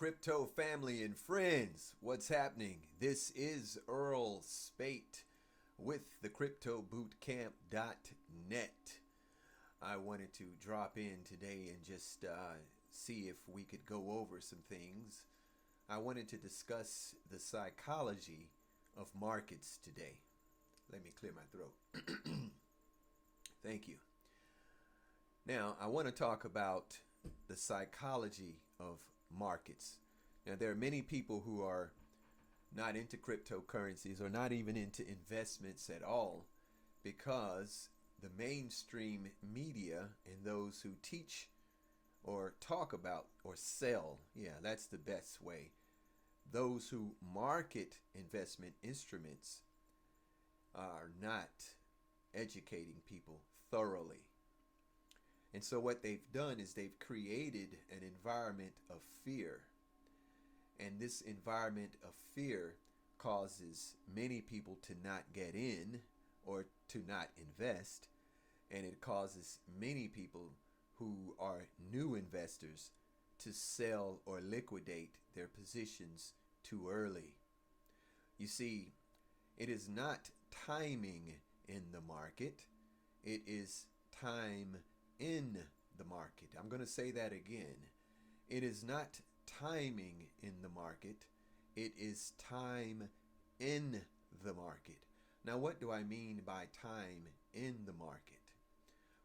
crypto family and friends, what's happening? This is Earl Spate with the cryptobootcamp.net. I wanted to drop in today and just see if we could go over some things. I wanted to discuss the psychology of markets today. Let me clear my throat. Thank you. Now, I want to talk about the psychology of markets. Now, there are many people who are not into cryptocurrencies or not even into investments at all because the mainstream media and those who teach or talk about or sell, that's the best way, those who market investment instruments are not educating people thoroughly. And so what they've done is they've created an environment of fear. And this environment of fear causes many people to not get in or to not invest. And it causes many people who are new investors to sell or liquidate their positions too early. You see, it is not timing in the market. It is time in the market. I'm going to say that again. It is not timing in the market. It is time in the market. Now, what do I mean by time in the market?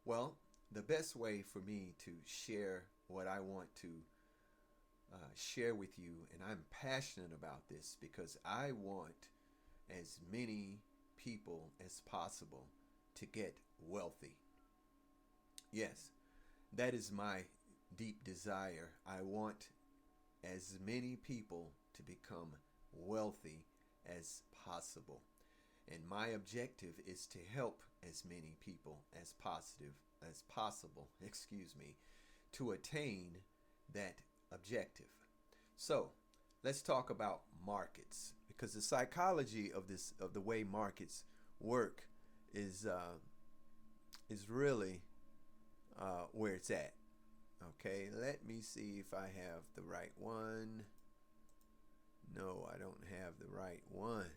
Well, the best way for me to share what I want to share with you, and I'm passionate about this because I want as many people as possible to get wealthy. Yes, that is my deep desire. I want as many people to become wealthy as possible. And my objective is to help as many people as possible, to attain that objective. So, let's talk about markets, because the psychology of the way markets work is really where it's at. Okay, let me see if I have the right one. No, I don't have the right one.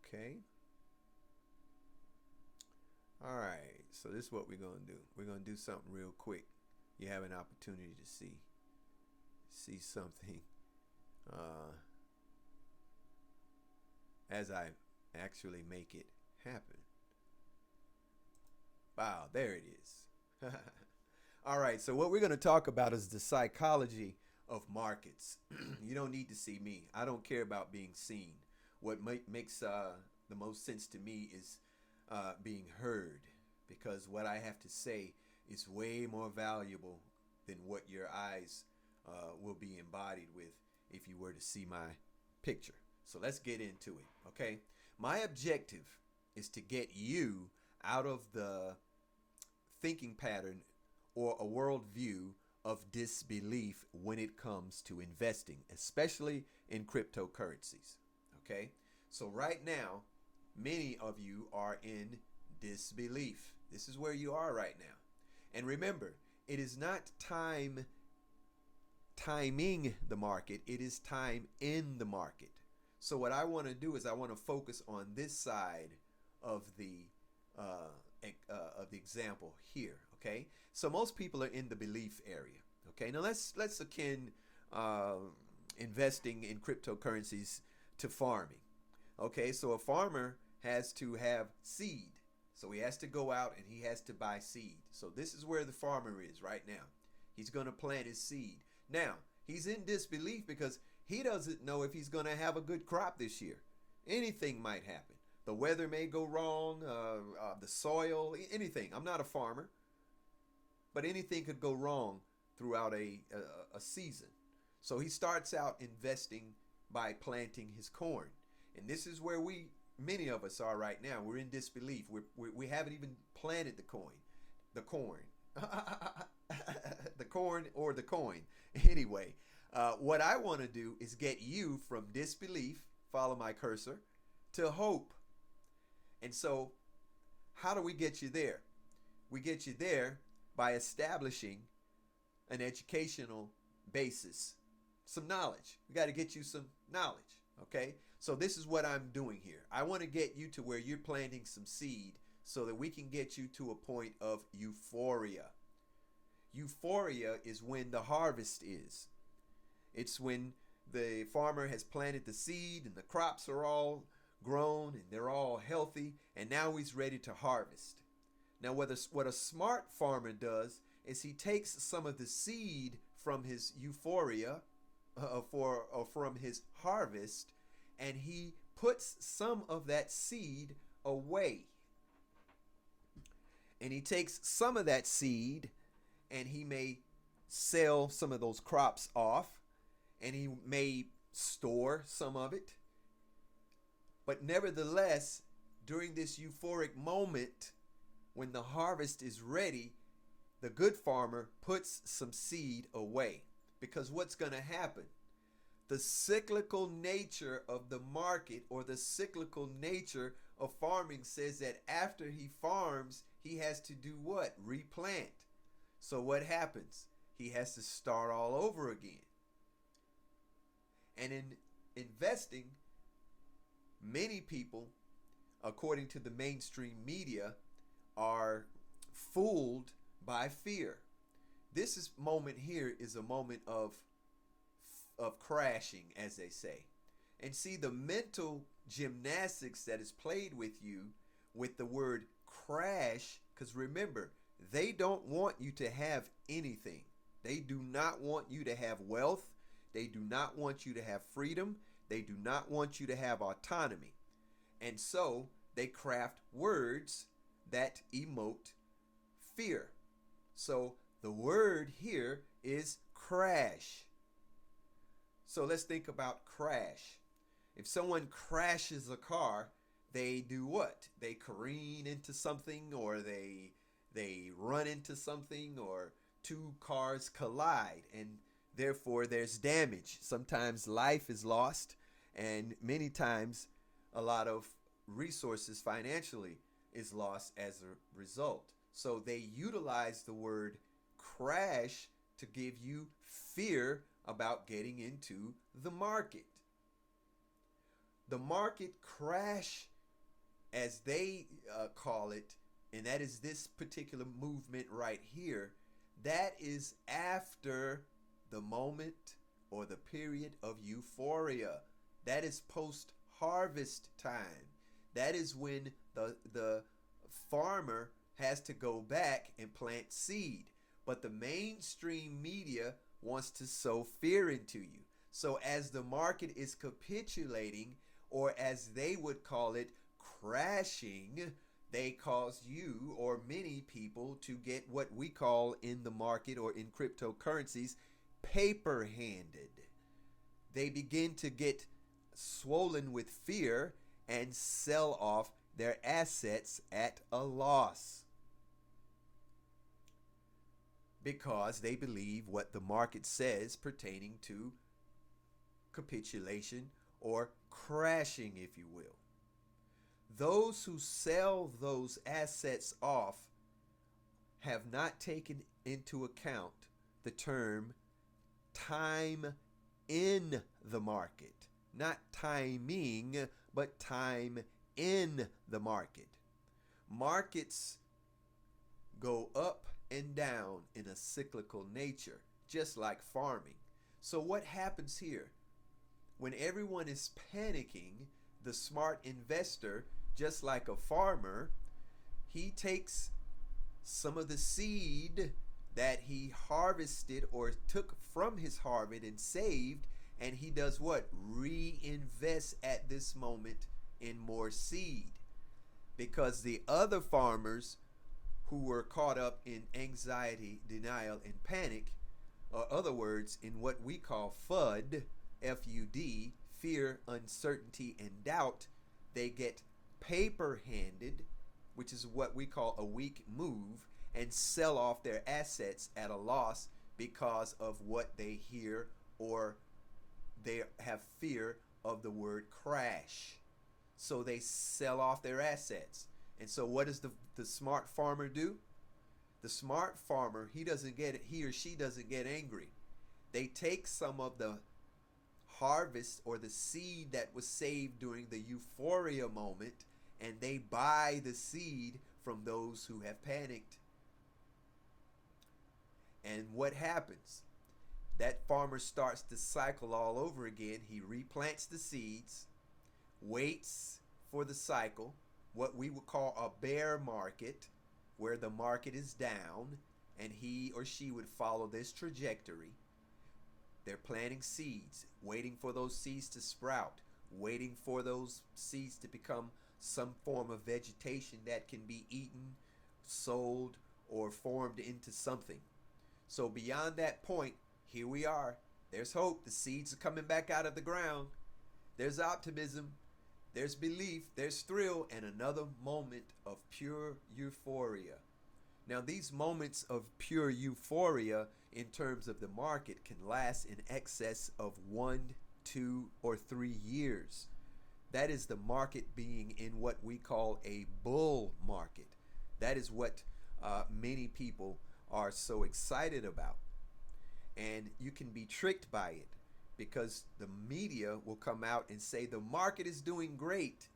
Okay. All right, so this is what we're going to do. We're going to do something real quick. You have an opportunity to see something as I actually make it happen. Wow, there it is. All right, so what we're going to talk about is the psychology of markets. You don't need to see me. I don't care about being seen. What makes the most sense to me is being heard, because what I have to say is way more valuable than what your eyes will be embodied with if you were to see my picture. So let's get into it, okay? My objective is to get you out of the thinking pattern or a worldview of disbelief when it comes to investing, especially in cryptocurrencies, okay? So right now, many of you are in disbelief. This is where you are right now. And remember, it is not timing the market, it is time in the market. So what I want to do is I want to focus on this side of the example here. Okay, so most people are in the belief area. Okay, now let's akin investing in cryptocurrencies to farming. Okay, so a farmer has to have seed, so he has to go out and he has to buy seed. So this is where the farmer is right now. He's going to plant his seed. Now he's in disbelief because he doesn't know if he's going to have a good crop this year. Anything might happen. The weather may go wrong, the soil, anything. I'm not a farmer, but anything could go wrong throughout a season. So he starts out investing by planting his corn. And this is where many of us are right now. We're in disbelief. We haven't even planted the corn. The corn or the coin. Anyway, what I want to do is get you from disbelief, follow my cursor, to hope. And so How do we get you there? We get you there by establishing an educational basis, some knowledge. We got to get you some knowledge, okay? So this is what I'm doing here. I want to get you to where you're planting some seed so that we can get you to a point of euphoria. Euphoria is when the harvest is. It's when the farmer has planted the seed and the crops are all grown and they're all healthy, and now he's ready to harvest. Now what a smart farmer does is he takes some of the seed from his euphoria from his harvest, and he puts some of that seed away. And he takes some of that seed and he may sell some of those crops off, and he may store some of it. But nevertheless, during this euphoric moment, when the harvest is ready, the good farmer puts some seed away. Because what's going to happen? The cyclical nature of the market, or the cyclical nature of farming, says that after he farms, he has to do what? Replant. So what happens? He has to start all over again. And in investing, many people, according to the mainstream media, are fooled by fear. This moment here is a moment of crashing, as they say. And see, the mental gymnastics that is played with you with the word crash, because remember, they don't want you to have anything. They do not want you to have wealth. They do not want you to have freedom. They do not want you to have autonomy. And so they craft words that emote fear. So the word here is crash. So let's think about crash. If someone crashes a car, they do what? They careen into something, or they run into something, or two cars collide, and therefore there's damage. Sometimes life is lost, and many times a lot of resources financially is lost as a result. So they utilize the word crash to give you fear about getting into the market. The market crash, as they call it, and that is this particular movement right here, that is after the moment or the period of euphoria. That is post-harvest time. That is when the farmer has to go back and plant seed. But the mainstream media wants to sow fear into you. So as the market is capitulating, or as they would call it, crashing, they cause you or many people to get what we call in the market or in cryptocurrencies, paper-handed. They begin to get swollen with fear and sell off their assets at a loss, because they believe what the market says pertaining to capitulation or crashing, if you will. Those who sell those assets off have not taken into account the term time in the market. Not timing, but time in the market. Markets go up and down in a cyclical nature, just like farming. So what happens here? When everyone is panicking, the smart investor, just like a farmer, he takes some of the seed that he harvested or took from his harvest and saved, and he does what? Reinvest at this moment in more seed. Because the other farmers who were caught up in anxiety, denial, and panic, or other words, in what we call FUD, F-U-D, fear, uncertainty, and doubt, they get paper-handed, which is what we call a weak move, and sell off their assets at a loss because of what they hear, or they have fear of the word crash. So they sell off their assets. And so what does the smart farmer do? The smart farmer, he or she doesn't get angry. They take some of the harvest or the seed that was saved during the euphoria moment, and they buy the seed from those who have panicked. And what happens? That farmer starts the cycle all over again. He replants the seeds, waits for the cycle, what we would call a bear market, where the market is down, and he or she would follow this trajectory. They're planting seeds, waiting for those seeds to sprout, waiting for those seeds to become some form of vegetation that can be eaten, sold, or formed into something. So beyond that point, here we are. There's hope. The seeds are coming back out of the ground. There's optimism. There's belief. There's thrill. And another moment of pure euphoria. Now, these moments of pure euphoria in terms of the market can last in excess of 1, 2, or 3 years. That is the market being in what we call a bull market. That is what many people are so excited about. And you can be tricked by it because the media will come out and say the market is doing great.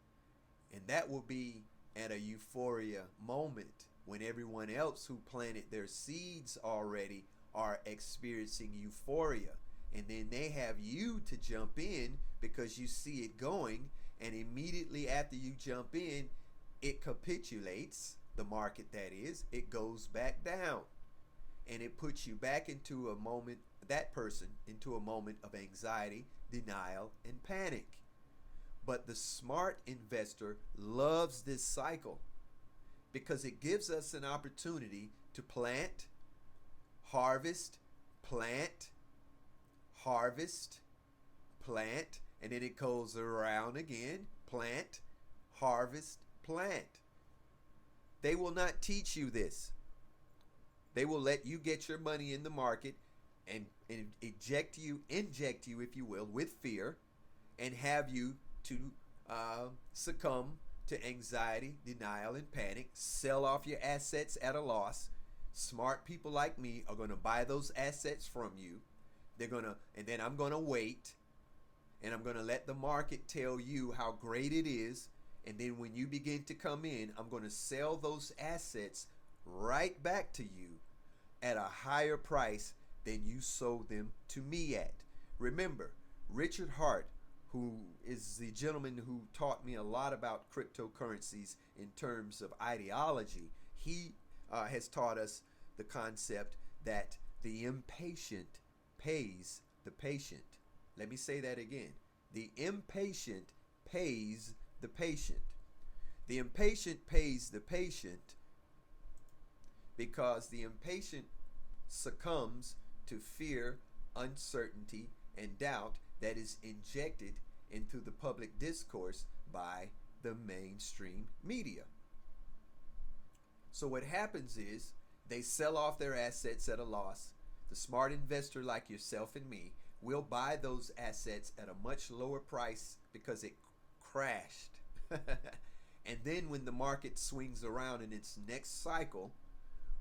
And that will be at a euphoria moment when everyone else who planted their seeds already are experiencing euphoria. And then they have you to jump in because you see it going. And immediately after you jump in, it capitulates, the market that is, it goes back down. And it puts you back into a moment, that person, into a moment of anxiety, denial, and panic. But the smart investor loves this cycle because it gives us an opportunity to plant, harvest, plant, harvest, plant, and then it goes around again, plant, harvest, plant. They will not teach you this. They will let you get your money in the market and inject you, if you will, with fear and have you to succumb to anxiety, denial, and panic, sell off your assets at a loss. Smart people like me are going to buy those assets from you. And then I'm going to wait, and I'm going to let the market tell you how great it is. And then when you begin to come in, I'm going to sell those assets right back to you at a higher price than you sold them to me at. Remember, Richard Hart, who is the gentleman who taught me a lot about cryptocurrencies in terms of ideology, he has taught us the concept that the impatient pays the patient. Let me say that again. The impatient pays the patient. The impatient pays the patient because the impatient succumbs to fear, uncertainty, and doubt that is injected into the public discourse by the mainstream media. So what happens is they sell off their assets at a loss. The smart investor like yourself and me will buy those assets at a much lower price because it crashed. And then when the market swings around in its next cycle,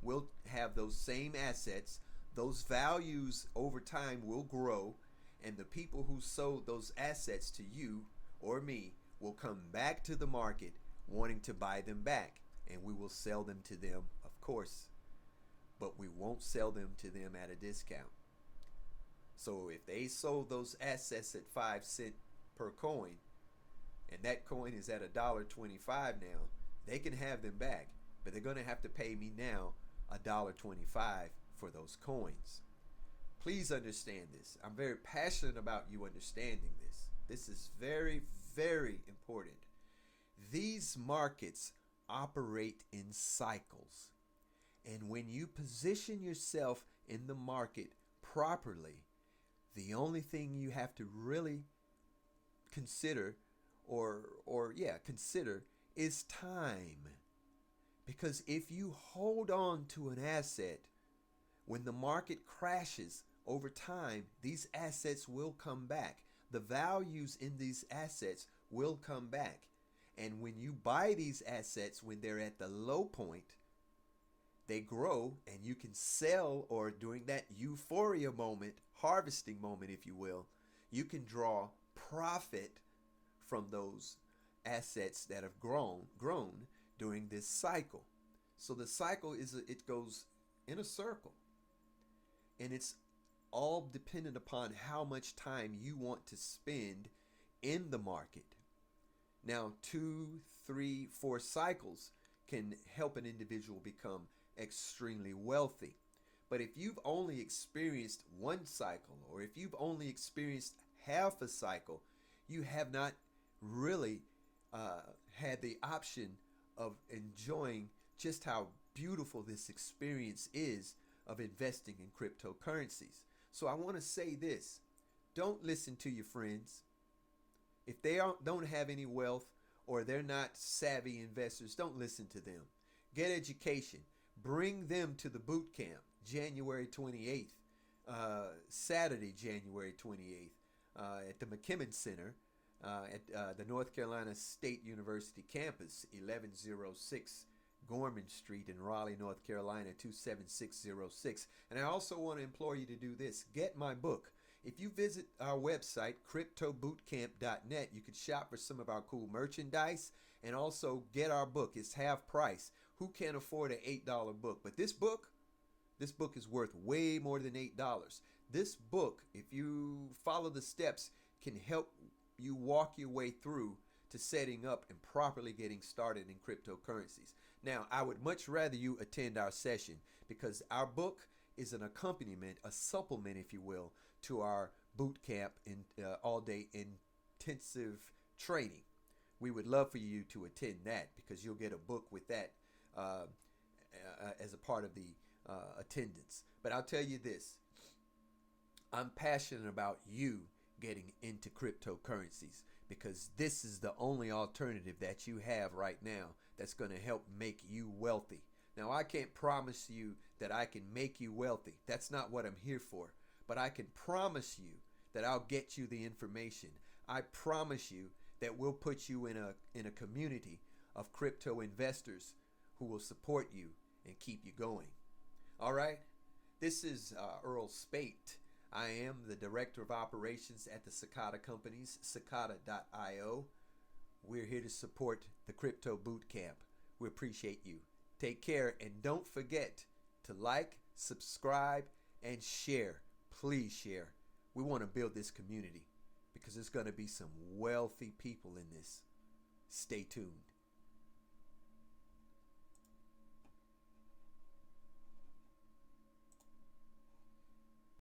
we'll have those same assets. Those values over time will grow, and the people who sold those assets to you or me will come back to the market wanting to buy them back, and we will sell them to them, of course, but we won't sell them to them at a discount. So if they sold those assets at 5 cents per coin, and that coin is at $1.25 now, they can have them back, but they're going to have to pay me now $1.25 for those coins. Please understand this. I'm very passionate about you understanding this. This is very, very important. These markets operate in cycles. And when you position yourself in the market properly, the only thing you have to really consider consider is time. Because if you hold on to an asset, when the market crashes over time, these assets will come back. The values in these assets will come back. And when you buy these assets, when they're at the low point, they grow and you can sell, or during that euphoria moment, harvesting moment, if you will, you can draw profit from those assets that have grown during this cycle. So the cycle it goes in a circle, and it's all dependent upon how much time you want to spend in the market. Now, 2, 3, 4 cycles can help an individual become extremely wealthy. But if you've only experienced one cycle, or if you've only experienced half a cycle, you have not really had the option of enjoying just how beautiful this experience is of investing in cryptocurrencies. So I want to say this: don't listen to your friends. If they don't have any wealth, or they're not savvy investors, don't listen to them. Get education. Bring them to the boot camp, January 28th, Saturday, January 28th, at the McKimmon Center at the North Carolina State University campus, 1106 Gorman Street in Raleigh, North Carolina, 27606. And I also want to implore you to do this. Get my book. If you visit our website, cryptobootcamp.net, you can shop for some of our cool merchandise and also get our book. It's half price. Who can't afford an $8 book? But this book is worth way more than $8. This book, if you follow the steps, can help you walk your way through to setting up and properly getting started in cryptocurrencies. Now, I would much rather you attend our session, because our book is an accompaniment, a supplement, if you will, to our boot camp in all-day intensive training. We would love for you to attend that, because you'll get a book with that as a part of the attendance. But I'll tell you this: I'm passionate about you getting into cryptocurrencies, because this is the only alternative that you have right now that's going to help make you wealthy. Now, I can't promise you that I can make you wealthy. That's not what I'm here for. But I can promise you that I'll get you the information. I promise you that we'll put you in a community of crypto investors who will support you and keep you going. All right? This is Earl Spate. I am the Director of Operations at the Cicada Companies, cicada.io. We're here to support the Crypto Boot Camp. We appreciate you. Take care, and don't forget to like, subscribe, and share. Please share. We want to build this community, because there's going to be some wealthy people in this. Stay tuned.